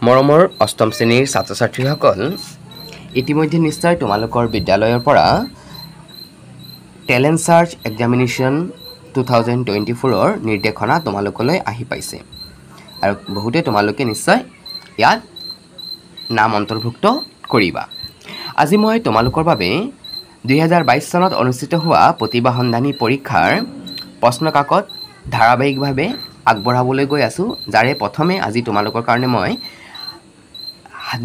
মৰমৰ অষ্টম শ্ৰেণীৰ ছাত্ৰ-ছাত্ৰীসকল ইতিমধ্যে নিশ্চয় তোমালোকৰ বিদ্যালয়ৰ পৰা টেলেণ্ট সাৰ্চ এক্সামিনেশ্যন 2024 নিৰ্দেশনা তোমালোকলৈ আহি পাইছে আৰু বহুতে তোমালোকে নিশ্চয় ইয়াত নাম অন্তৰ্ভুক্ত কৰিবা। আজি মই তোমালোকৰ বাবে 2022 চনত অনুষ্ঠিত হোৱা প্ৰতিভা সন্ধানী পৰীক্ষাৰ প্ৰশ্ন কাকত ধাৰাবাহিকভাৱে আগবঢ়াবলৈ গৈ আছো, যাৰে প্ৰথমে আজি তোমালোকৰ কাৰণে মই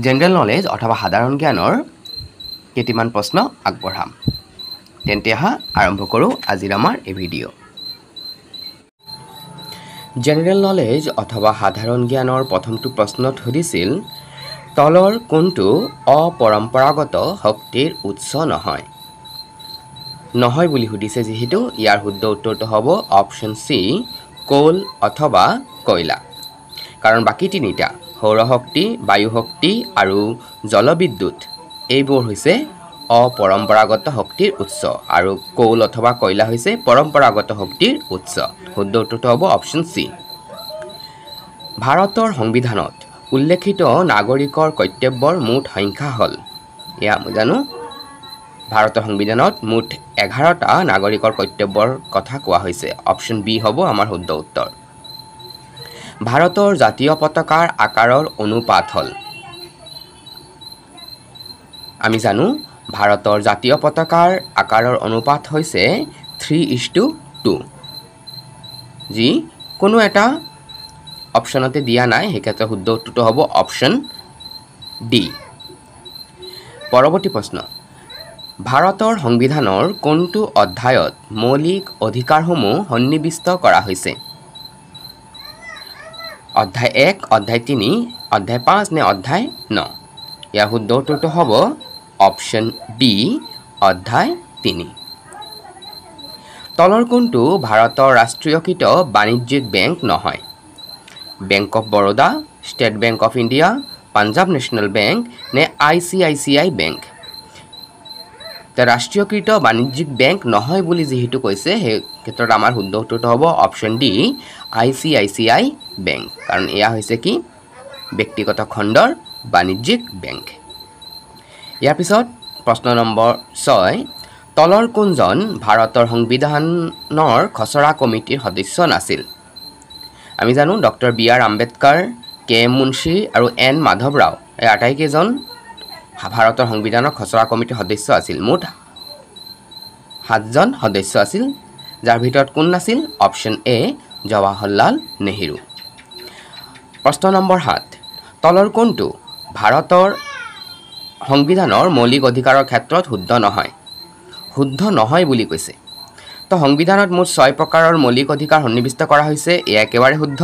জেনাৰেল নলেজ অথবা সাধাৰণ জ্ঞানৰ কেইটামান প্ৰশ্ন আগবঢ়াম। তেন্তে আৰম্ভ কৰোঁ আজিৰ আমাৰ এই ভিডিঅ'। জেনাৰেল নলেজ অথবা সাধাৰণ জ্ঞানৰ প্ৰথমটো প্ৰশ্নত সুধিছিল, তলৰ কোনটো অপৰম্পৰাগত শক্তিৰ উৎস নহয়? নহয় বুলি সুধিছে যিহেতু ইয়াৰ শুদ্ধ উত্তৰটো হ'ব অপশ্যন চি, কোল অথবা কয়লা। কাৰণ বাকী তিনিটা সৌৰশক্তি, বায়ু শক্তি আৰু জলবিদ্যুৎ এইবোৰ হৈছে অপৰম্পৰাগত শক্তিৰ উৎস আৰু কোল অথবা কয়লা হৈছে পৰম্পৰাগত শক্তিৰ উৎস। শুদ্ধ উত্তৰটো হ'ব অপশ্যন চি। ভাৰতৰ সংবিধানত উল্লেখিত নাগৰিকৰ কৰ্তব্যৰ মুঠ সংখ্যা হ'ল? এয়া মই জানো, ভাৰতৰ সংবিধানত মুঠ 11টা নাগৰিকৰ কৰ্তব্যৰ কথা কোৱা হৈছে। অপশ্যন বি হ'ব আমাৰ শুদ্ধ উত্তৰ। ভাৰতৰ জাতীয় পতাকাৰ আকাৰৰ অনুপাত হ'ল? আমি জানো ভাৰতৰ জাতীয় পতাকাৰ আকাৰৰ অনুপাত হৈছে 3:2, যি কোনো এটা অপশ্যনতে দিয়া নাই, সেইক্ষেত্ৰত শুদ্ধ উত্তৰটো হ'ব অপশ্যন ডি। পৰৱৰ্তী প্ৰশ্ন, ভাৰতৰ সংবিধানৰ কোনটো অধ্যায়ত মৌলিক অধিকাৰসমূহ সন্নিৱিষ্ট কৰা হৈছে? অধ্যায় 1, অধ্যায় 3, অধ্যায় 5 নে অধ্যায় 9? ইয়াৰ শুদ্ধ উত্তৰটো হ'ব অপশ্যন ডি, অধ্যায় 3। তলৰ কোনটো ভাৰতৰ ৰাষ্ট্ৰীয়কৃত বাণিজ্যিক বেংক নহয়? Bank of Baroda, state bank of India, Punjab national bank নে ICICI বেংক? ৰাষ্ট্ৰীয়কৃত বাণিজ্যিক বেংক নহয় বুলি যিহেতু কৈছে, সেই ক্ষেত্ৰত আমাৰ শুদ্ধ উত্তৰটো হ'ব অপশ্যন ডি, ICICI বেংক। কাৰণ এয়া হৈছে কি ব্যক্তিগত খণ্ডৰ বাণিজ্যিক বেংক। ইয়াৰ পিছত প্ৰশ্ন নম্বৰ 6, তলৰ কোনজন ভাৰতৰ সংবিধানৰ খচৰা কমিটিৰ সদস্য নাছিল? আমি জানো doctor BR Ambedkar, KM Munshi আৰু N মাধৱ ৰাও এই আটাইকেইজন ভাৰতৰ সংবিধানৰ খচৰা কমিটিৰ সদস্য আছিল। মুঠ 7জন সদস্য আছিল, যাৰ ভিতৰত কোন নাছিল? Option A, Jawaharlal Nehru. প্ৰশ্ন নম্বৰ 7, তলৰ কোনটো ভাৰতৰ সংবিধানৰ মৌলিক অধিকাৰৰ ক্ষেত্ৰত শুদ্ধ নহয়? শুদ্ধ নহয় বুলি কৈছে। তো সংবিধানত মুঠ 6 প্ৰকাৰৰ মৌলিক অধিকাৰ সন্নিৱিষ্ট কৰা হৈছে, এয়া একেবাৰে শুদ্ধ।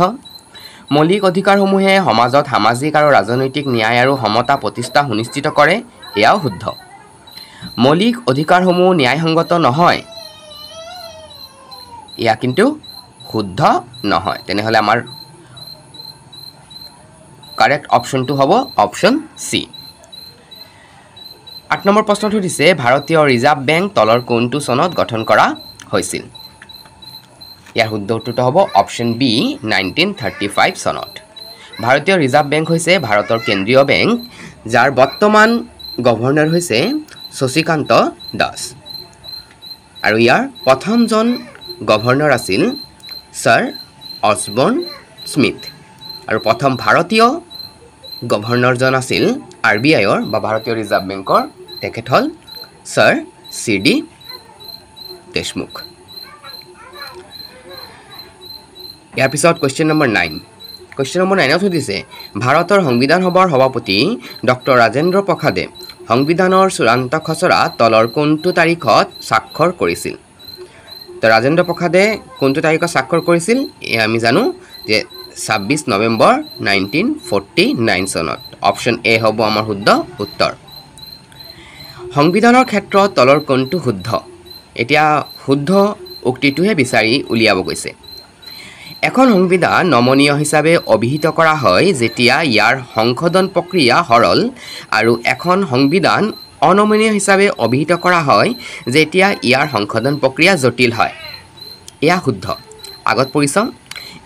মৌলিক অধিকাৰসমূহে সমাজত সামাজিক আৰু ৰাজনৈতিক ন্যায় আৰু সমতা প্ৰতিষ্ঠা সুনিশ্চিত কৰে, এয়াও শুদ্ধ। মৌলিক অধিকাৰসমূহ ন্যায়সংগত নহয়, এয়া কিন্তু শুদ্ধ নহয়। তেনেহ'লে আমাৰ কাৰেক্ট অপশ্যনটো হ'ব অপশ্যন চি। 8 নম্বৰ প্ৰশ্নত সুধিছে, ভাৰতীয় ৰিজাৰ্ভ বেংক তলৰ কোনটো চনত গঠন কৰা হৈছিল? ইয়াৰ শুদ্ধ উত্তৰটো হ'ব অপশ্যন বি, 1935 চনত। ভাৰতীয় ৰিজাৰ্ভ বেংক হৈছে ভাৰতৰ কেন্দ্ৰীয় বেংক, যাৰ বৰ্তমান গভৰ্ণৰ হৈছে শশীকান্ত দাস আৰু ইয়াৰ প্ৰথমজন গভৰ্ণৰ আছিল ছাৰ অছবৰ্ণ স্মিথ আৰু প্ৰথম ভাৰতীয় গভৰ্ণৰজন আছিল RBIৰ বা ভাৰতীয় ৰিজাৰ্ভ বেংকৰ, তেখেত হ'ল ছাৰ CD দেশমুখ। ইয়াৰ পিছত কুৱেশ্যন নম্বৰ 9। কুৱেশ্যন নম্বৰ 9ত সুধিছে, ভাৰতৰ সংবিধান সভাৰ সভাপতি ডক্টৰ ৰাজেন্দ্ৰ প্ৰসাদে সংবিধানৰ চূড়ান্ত খচৰা তলৰ কোনটো তাৰিখত স্বাক্ষৰ কৰিছিল? তো ৰাজেন্দ্ৰ প্ৰসাদে কোনটো তাৰিখত স্বাক্ষৰ কৰিছিল? আমি জানো যে 26 নৱেম্বৰ 1949 চনত। অপশ্যন এ হ'ব আমাৰ শুদ্ধ উত্তৰ। সংবিধানৰ ক্ষেত্ৰত তলৰ কোনটো শুদ্ধ? এতিয়া শুদ্ধ উক্তিটোহে বিচাৰি উলিয়াব গৈছে। এখন সংবিধান নমনীয় হিচাপে অভিহিত কৰা হয় যেতিয়া ইয়াৰ সংশোধন প্ৰক্ৰিয়া সৰল, আৰু এখন সংবিধান অনমনীয় হিচাপে অভিহিত কৰা হয় যেতিয়া ইয়াৰ সংশোধন প্ৰক্ৰিয়া জটিল হয়। এয়া শুদ্ধ। আগত পঢ়ি চাওঁ,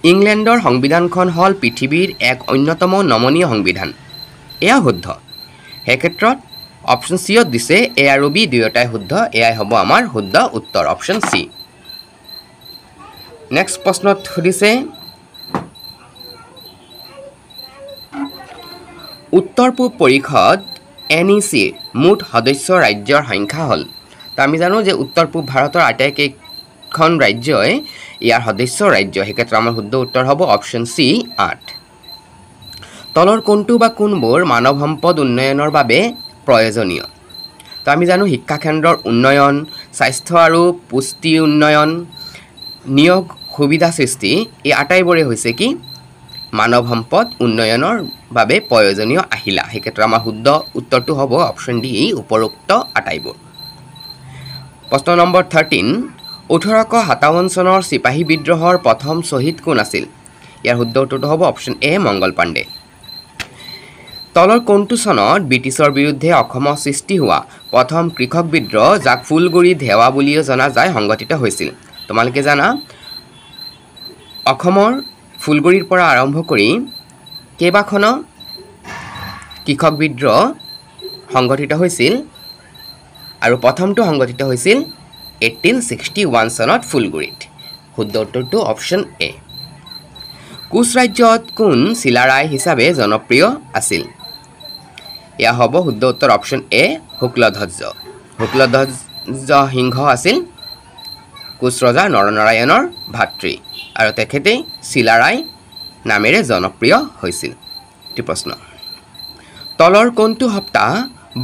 ইংলেণ্ডৰ সংবিধানখন হ'ল পৃথিৱীৰ এক অন্যতম নমনীয় সংবিধান এয়া শুদ্ধ সেই ক্ষেত্ৰত অপশ্যন চিত দিছে এ আৰু বি দুয়োটাই শুদ্ধ এয়াই হ'ব আমাৰ শুদ্ধ উত্তৰ অপশ্যন চি নেক্সট প্ৰশ্নত সুধিছে উত্তৰ পূব পৰিষদ NECৰ মুঠ সদস্য ৰাজ্যৰ সংখ্যা হ'ল তো আমি জানো যে উত্তৰ পূব ভাৰতৰ আটাইকেইখন ৰাজ্যই ইয়াৰ সদস্য ৰাজ্য সেই ক্ষেত্ৰত আমাৰ শুদ্ধ উত্তৰ হ'ব অপশ্যন চি 8 তলৰ কোনটো বা কোনবোৰ মানৱ সম্পদ উন্নয়নৰ বাবে প্ৰয়োজনীয় তো আমি জানো শিক্ষা কেন্দ্ৰৰ উন্নয়ন স্বাস্থ্য আৰু পুষ্টি উন্নয়ন নিয়োগ সুবিধা সৃষ্টি এই আটাইবোৰে হৈছে কি মানৱ সম্পদ উন্নয়নৰ বাবে প্ৰয়োজনীয় আহিলা সেই ক্ষেত্ৰত আমাৰ শুদ্ধ উত্তৰটো হ'ব অপশ্যন ডি উপৰোক্ত আটাইবোৰ প্ৰশ্ন নম্বৰ 13 1857 চনৰ সিপাহী বিদ্ৰোহৰ প্ৰথম শ্বহীদ কোন আছিল ইয়াৰ শুদ্ধ উত্তৰটো হ'ব অপশ্যন এ মংগল পাণ্ডে তলৰ কোনটো চনত ব্ৰিটিছৰ বিৰুদ্ধে অসমৰ সৃষ্টি হোৱা প্ৰথম কৃষক বিদ্ৰোহ যাক ফুলগুৰি ধেৱা বুলিও জনা যায় সংগঠিত হৈছিল তোমালোকে জানা অসমৰ ফুলগুৰিৰ পৰা আৰম্ভ কৰি কেইবাখনো কৃষক বিদ্ৰোহ সংগঠিত হৈছিল আৰু প্ৰথমটো সংগঠিত হৈছিল 1861 চনত ফুলগুৰিত শুদ্ধ উত্তৰটো অপশ্যন এ কোচ ৰাজ্যত কোন চিলাৰায় হিচাপে জনপ্ৰিয় আছিল এয়া হ'ব শুদ্ধ উত্তৰ অপশ্যন এ শুক্লধ্বজ সিংহ আছিল কোচ ৰজা নৰনাৰায়ণৰ ভাতৃ আৰু তেখেতে চিলাৰায় নামেৰে জনপ্ৰিয় হৈছিল এটি প্ৰশ্ন তলৰ কোনটো সপ্তাহ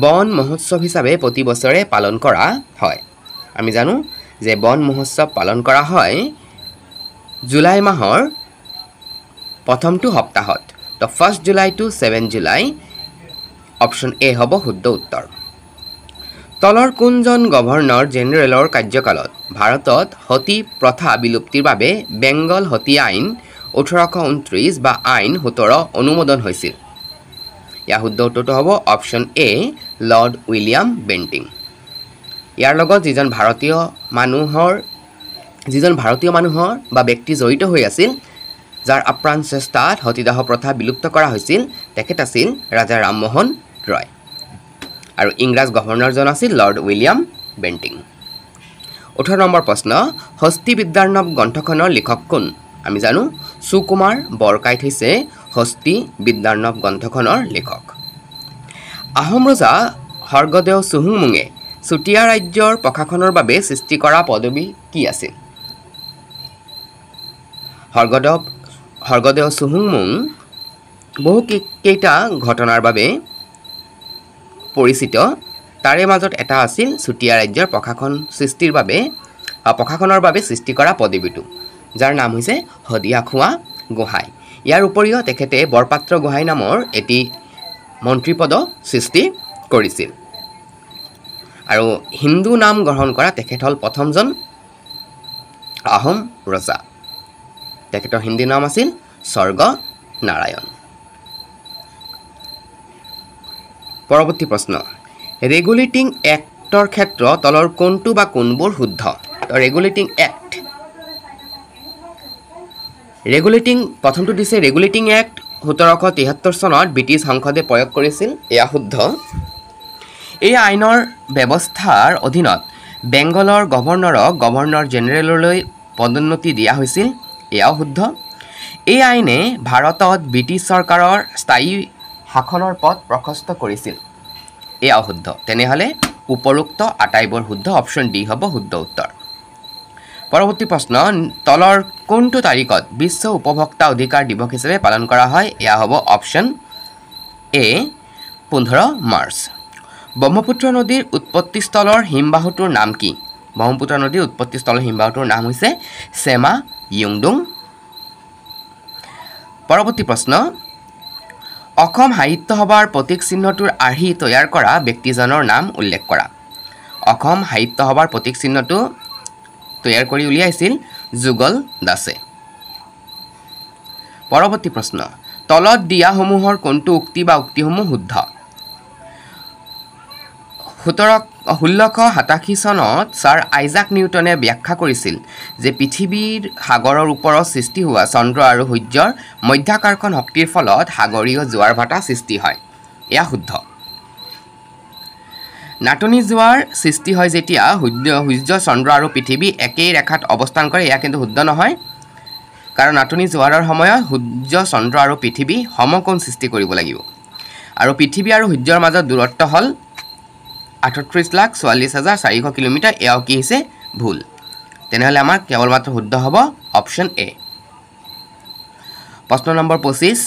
বন মহোৎসৱ হিচাপে প্ৰতি বছৰে পালন কৰা হয় আমি জানো যে বন মহোৎসৱ পালন কৰা হয় জুলাই মাহৰ প্ৰথমটো সপ্তাহত তো 1 July to 7 July option A হ'ব শুদ্ধ উত্তৰ তলৰ কোনজন গভৰ্ণৰ জেনেৰেলৰ কাৰ্যকালত ভাৰতত সতী প্ৰথা বিলুপ্তিৰ বাবে বেংগল সতী আইন 1829 বা আইন 17 অনুমোদন হৈছিল ইয়াৰ শুদ্ধ উত্তৰটো হ'ব option A Lord William Bentinck ইয়াৰ লগত যিজন ভাৰতীয় মানুহৰ বা ব্যক্তি জড়িত হৈ আছিল যাৰ আপ্ৰাণ চেষ্টাত সতীদাহ প্ৰথা বিলুপ্ত কৰা হৈছিল তেখেত আছিল ৰাজা ৰামমোহন ৰয় আৰু ইংৰাজ গভৰ্ণৰজন আছিল লৰ্ড উইলিয়াম বেণ্টিং 18 নম্বৰ প্ৰশ্ন হস্তি বিদ্যাৰ্ণৱ গ্ৰন্থখনৰ লিখক কোন আমি জানো সুকুমাৰ বৰকাইত হৈছে হস্তি বিদ্যাৰ্ণৱ গ্ৰন্থখনৰ লেখক আহোম ৰজা স্বৰ্গদেউ চুহুংমুঙে চুতীয়া ৰাজ্যৰ প্ৰশাসনৰ বাবে সৃষ্টি কৰা পদবী কি আছিল স্বৰ্গদেউ চুহুংমুং বহু কেইটা ঘটনাৰ বাবে পৰিচিত তাৰে মাজত এটা আছিল চুতীয়া ৰাজ্যৰ প্ৰশাসনৰ বাবে সৃষ্টি কৰা পদবীটো যাৰ নাম হৈছে হদিয়াখোৱা গোহাঁই ইয়াৰ উপৰিও তেখেতে বৰপাত্ৰ গোহাঁই নামৰ এটি মন্ত্ৰীপদ সৃষ্টি কৰিছিল আৰু হিন্দু নাম গ্ৰহণ কৰা তেখেত হ'ল প্ৰথমজন আহোম ৰজা তেখেতৰ হিন্দী নাম আছিল স্বৰ্গ নাৰায়ণ পৰৱৰ্তী প্ৰশ্ন ৰেগুলেটিং এক্টৰ ক্ষেত্ৰত তলৰ কোনটো বা কোনবোৰ শুদ্ধ প্ৰথমটো দিছে ৰেগুলেটিং এক্ট 1773 চনত ব্ৰিটিছ সংসদে প্ৰয়োগ কৰিছিল এয়া শুদ্ধ এই আইনৰ ব্যৱস্থাৰ অধীনত বেংগলৰ গভৰ্ণৰক গভৰ্ণৰ জেনেৰেললৈ পদোন্নতি দিয়া হৈছিল এয়াও শুদ্ধ এই আইনে ভাৰতত ব্ৰিটিছ চৰকাৰৰ স্থায়ী শাসনৰ পথ প্ৰশস্ত কৰিছিল এয়াও শুদ্ধ তেনেহ'লে উপৰোক্ত আটাইবোৰ শুদ্ধ অপশ্যন ডি হ'ব শুদ্ধ উত্তৰ পৰৱৰ্তী প্ৰশ্ন তলৰ কোনটো তাৰিখত বিশ্ব উপভোক্তা অধিকাৰ দিৱস হিচাপে পালন কৰা হয় এয়া হ'ব অপশ্যন এ 15 মাৰ্চ ব্ৰহ্মপুত্ৰ নদীৰ উৎপত্তিস্থলৰ হিমবাহুটোৰ নাম কি ব্ৰহ্মপুত্ৰ নদীৰ উৎপত্তিস্থলৰ হিমবাহুটোৰ নাম হৈছে চেমা ইয়ুংডুং পৰৱৰ্তী প্ৰশ্ন অসম সাহিত্য সভাৰ প্ৰতীক চিহ্নটোৰ আৰ্হি তৈয়াৰ কৰা ব্যক্তিজনৰ নাম উল্লেখ কৰা অসম সাহিত্য সভাৰ প্ৰতীক চিহ্নটো তৈয়াৰ কৰি উলিয়াইছিল যুগল দাসে পৰৱৰ্তী প্ৰশ্ন তলত দিয়াসমূহৰ কোনটো উক্তি বা উক্তিসমূহ শুদ্ধ 1687 চনত ছাৰ আইজাক নিউটনে ব্যাখ্যা কৰিছিল যে পৃথিৱীৰ সাগৰৰ ওপৰত সৃষ্টি হোৱা চন্দ্ৰ আৰু সূৰ্যৰ মধ্যাকৰ্ষণ শক্তিৰ ফলত সাগৰীয় জোৱাৰ ভাটা সৃষ্টি হয় এয়া শুদ্ধ নাটনি জোৱাৰ সৃষ্টি হয় যেতিয়া সূৰ্য চন্দ্ৰ আৰু পৃথিৱী একেই ৰেখাত অৱস্থান কৰে এয়া কিন্তু শুদ্ধ নহয় কাৰণ নাটনি জোৱাৰৰ সময়ত সূৰ্য চন্দ্ৰ আৰু পৃথিৱী সমকোণ সৃষ্টি কৰিব লাগিব আৰু পৃথিৱী আৰু সূৰ্যৰ মাজত দূৰত্ব হ'ল 38,44,400 কিলোমিটাৰ এয়াও কি হৈছে ভুল তেনেহলে আমাৰ কেৱল মাত্ৰ শুদ্ধ হ'ব অপচন এ প্ৰশ্ন নম্বৰ 25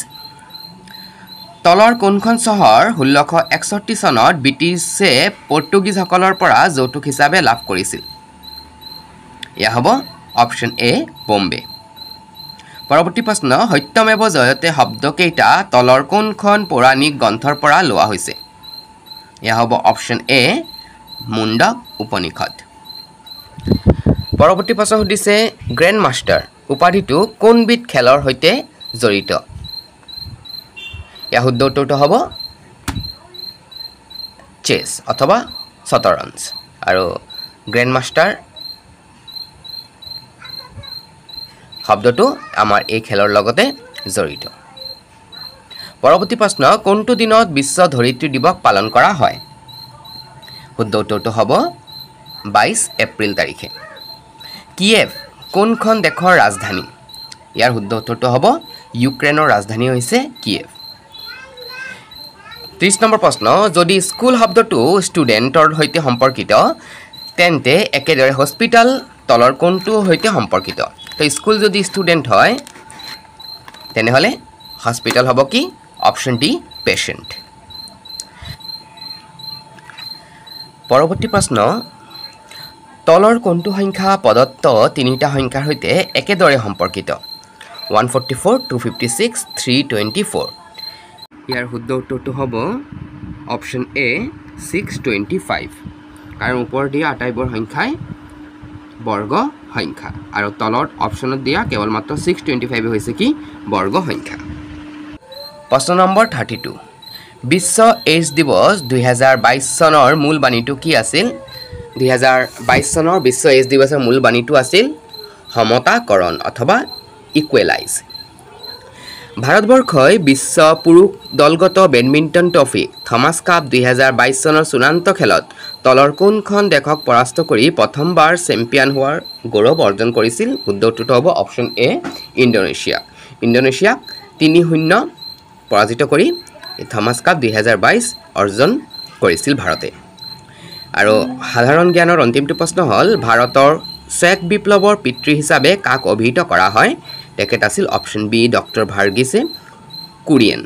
তলৰ কোনখন চহৰ 1661 চনত ব্ৰিটিছে পৰ্তুগীজসকলৰ পৰা যৌতুক হিচাপে লাভ কৰিছিল এয়া হ'ব অপচন এ বম্বে পৰৱৰ্তী প্ৰশ্ন সত্যমেৱ জয়তে শব্দকেইটা তলৰ কোনখন পৌৰাণিক গ্ৰন্থৰ পৰা লোৱা হৈছে এয়া হ'ব অপচন এ মুণ্ডক উপনিষদ পৰৱৰ্তী প্ৰশ্ন সুধিছে গ্ৰেণ্ড মাষ্টাৰ উপাধিটো কোনবিধ খেলৰ সৈতে জড়িত এয়া শুদ্ধ উত্তৰটো হ'ব চেছ অথবা শতৰঞ্জ আৰু গ্ৰেণ্ড মাষ্টাৰ শব্দটো আমাৰ এই খেলৰ লগতে জড়িত পৰৱৰ্তী প্ৰশ্ন কোনটো দিনত বিশ্ব ধৰিত্ৰী দিৱস পালন কৰা হয় শুদ্ধ উত্তৰটো হ'ব 22 এপ্ৰিল তাৰিখে কিয়েভ কোনখন দেশৰ ৰাজধানী ইয়াৰ শুদ্ধ উত্তৰটো হ'ব ইউক্ৰেইনৰ ৰাজধানী হৈছে কিয়েভ 30 নম্বৰ প্ৰশ্ন যদি স্কুল শব্দটো ষ্টুডেণ্টৰ সৈতে সম্পৰ্কিত তেন্তে একেদৰে হস্পিটাল তলৰ কোনটো সৈতে সম্পৰ্কিত তো স্কুল যদি ষ্টুডেণ্ট হয় তেনেহলে হস্পিটাল হ'ব কি অপচন ডি পেশেন্ট পৰৱৰ্তী প্ৰশ্ন তলৰ কোনটো সংখ্যা প্ৰদত্ত তিনিটা সংখ্যাৰ সৈতে একেদৰে সম্পৰ্কিত 144 256 324 ইয়াৰ শুদ্ধ উত্তৰটো হ'ব অপচন এ 625 কাৰণ ওপৰত দিয়া আটাইবোৰ সংখ্যাই বৰ্গ সংখ্যা আৰু তলত অপচনত দিয়া কেৱল মাত্ৰ 625 হৈছে কি বৰ্গ সংখ্যা প্ৰশ্ন নম্বৰ 32 বিশ্ব এইডছ দিৱস 2022 চনৰ মূল বাণীটো কি আছিল 2022 চনৰ বিশ্ব এইডছ দিৱসৰ মূল বাণীটো আছিল সমতাকৰণ অথবা ইকুৱেলাইজ ভাৰতবৰ্ষই বিশ্ব পুৰুষ দলগত বেডমিণ্টন ট্ৰফি থমাছ কাপ 2022 চনৰ চূড়ান্ত খেলত তলৰ কোনখন দেশক পৰাস্ত কৰি প্ৰথমবাৰ চেম্পিয়ন হোৱাৰ গৌৰৱ অৰ্জন কৰিছিল শুদ্ধ উত্তৰটো হ'ব অপচন এ ইণ্ডোনেছিয়াক 3-0 পৰাজিত কৰি থমাছ কাপ 2022 অৰ্জন কৰিছিল ভাৰতে আৰু সাধাৰণ জ্ঞানৰ অন্তিমটো প্ৰশ্ন হ'ল ভাৰতৰ শ্বেত বিপ্লৱৰ পিতৃ হিচাপে কাক অভিহিত কৰা হয় তেখেত আছিল অপচন বি ডক্টৰ ভাৰ্গিছে কুৰিয়েন